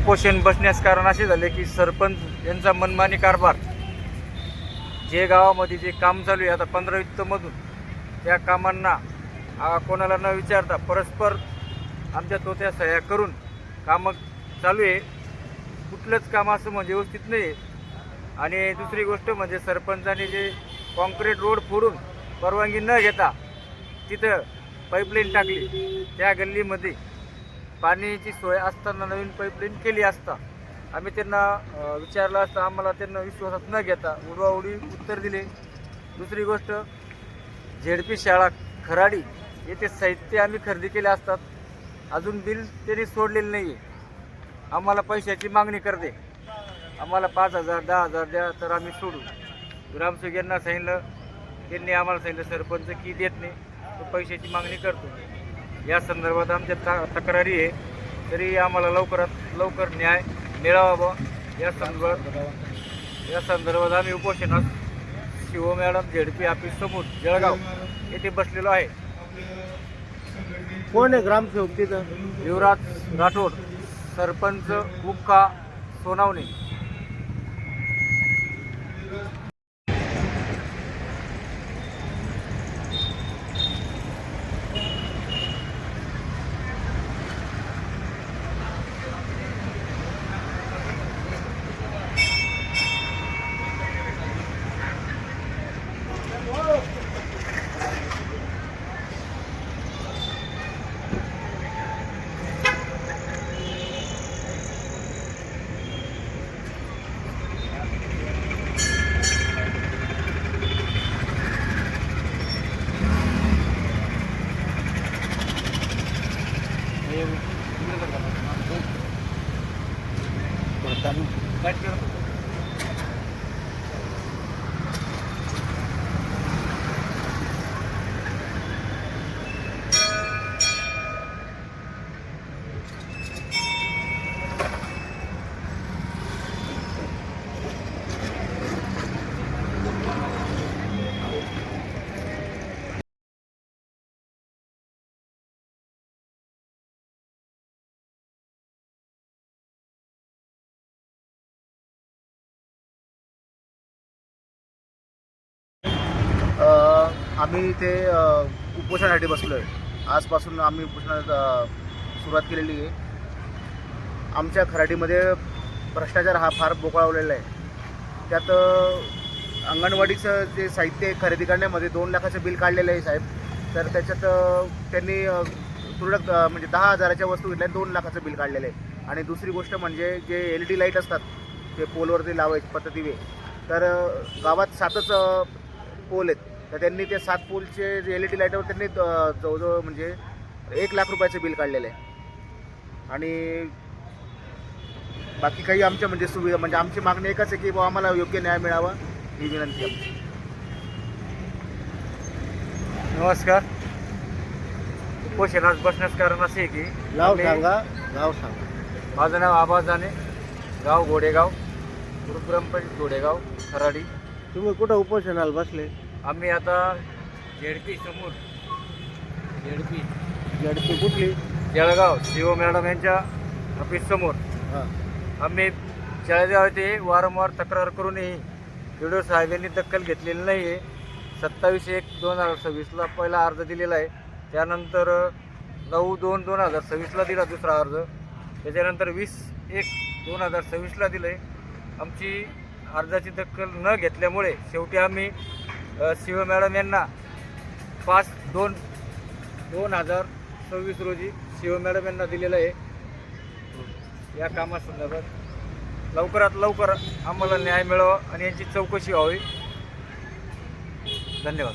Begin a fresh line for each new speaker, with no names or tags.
उपोषण बसण्यास कारण असे झाले की सरपंच यांचा मनमानी कारभार, जे गावामध्ये जे काम चालू आहे आता 15-20मधून, त्या कामांना कोणाला न विचारता परस्पर आमच्या तोत्या सह्या करून कामं चालू आहे. कुठलंच काम असं म्हणजे व्यवस्थित नाही आहे. आणि दुसरी गोष्ट म्हणजे सरपंचाने जे कॉन्क्रीट रोड फोडून परवानगी न घेता तिथं पाईपलाईन टाकली. त्या गल्लीमध्ये पाण्याची सोय असताना नवीन पाईपलाईन केली असता आम्ही त्यांना विचारलं असतं. आम्हाला त्यांना विश्वासात न घेता उडवाउडी उत्तर दिले. दुसरी गोष्ट, झेडपी शाळा खराडी येथे साहित्य आम्ही खरेदी केले असतात, अजून बिल त्यांनी सोडलेलं नाही आहे. आम्हाला पैशाची मागणी करते, आम्हाला 5,000 10,000 द्या तर आम्ही सोडू. ग्रामसेवक यांना सांगितलं, त्यांनी आम्हाला सांगितलं सरपंच की देत नाही, तो पैशाची मागणी करतो. या संदर्भात आमच्या तक्रारी आहे, तरी आम्हाला लवकरात लवकर न्याय मिळावा. या संदर्भात आम्ही उपोषणास शिव मॅडम झेडपी ऑफिस समोर जळगाव येथे बसलेलो आहे.
कोण आहे ग्रामसेवक तिथं?
युवराज राठोड, सरपंच मुक्का सोनावणे.
आम्ही इथे उपोषणासाठी बसलो आहे. आजपासून आम्ही उपोषणाला सुरुवात केलेली आहे. आमच्या खराडीमध्ये भ्रष्टाचार हा फार बोकाळवलेला आहे. त्यात अंगणवाडीचं जे साहित्य खरेदी करण्यामध्ये 2 लाखाचं बिल काढलेलं आहे साहेब. तर त्याच्यात त्यांनी तुरळक म्हणजे 10,000च्या वस्तू घेतल्या, 2 लाखाचं बिल काढलेलं आहे. आणि दुसरी गोष्ट म्हणजे जे LED लाईट असतात, ते पोलवरती लावायचे पद्धतीने, तर गावात 7च पोल आहेत. तर त्यांनी ते 7 पोलचे जे LED लाईटवर त्यांनी जवळजवळ म्हणजे 1 लाख रुपयाचं बिल काढलेलं आहे. आणि बाकी काही आमच्या म्हणजे सुविधा म्हणजे आमची मागणी एकच आहे की बाबा आम्हाला योग्य न्याय मिळावा, ही विनंती आमची.
नमस्कार. उपोषणास बसण्यास कारण असे की
गाव सांगा.
माझं नाव आबा जाने, गाव घोडेगाव, ग्रामपंचायत घोडेगाव खराडी.
तुम्ही कुठं उपोषणाला बसले?
आम्ही आता झेडपी समोर,
झेडपी कुठली?
जळगाव शिव मॅडम यांच्या ऑफिस समोर.
हां.
आम्ही जळगाव येथे वारंवार तक्रार करूनही व्हिडिओ साहेबांनी दखल घेतलेली नाही आहे. 27/1/2026ला पहिला अर्ज दिलेला आहे. त्यानंतर 9/2/2026ला दिला दुसरा अर्ज. त्याच्यानंतर 20/1/2026ला दिलं आहे. आमची अर्जाची दखल न घेतल्यामुळे शेवटी आम्ही शिव मॅडम यांना 5/2/2026 रोजी शिव मॅडम यांना दिलेलं आहे. या कामासंदर्भात लवकरात लवकर आम्हाला न्याय मिळावा आणि यांची चौकशी व्हावी. धन्यवाद.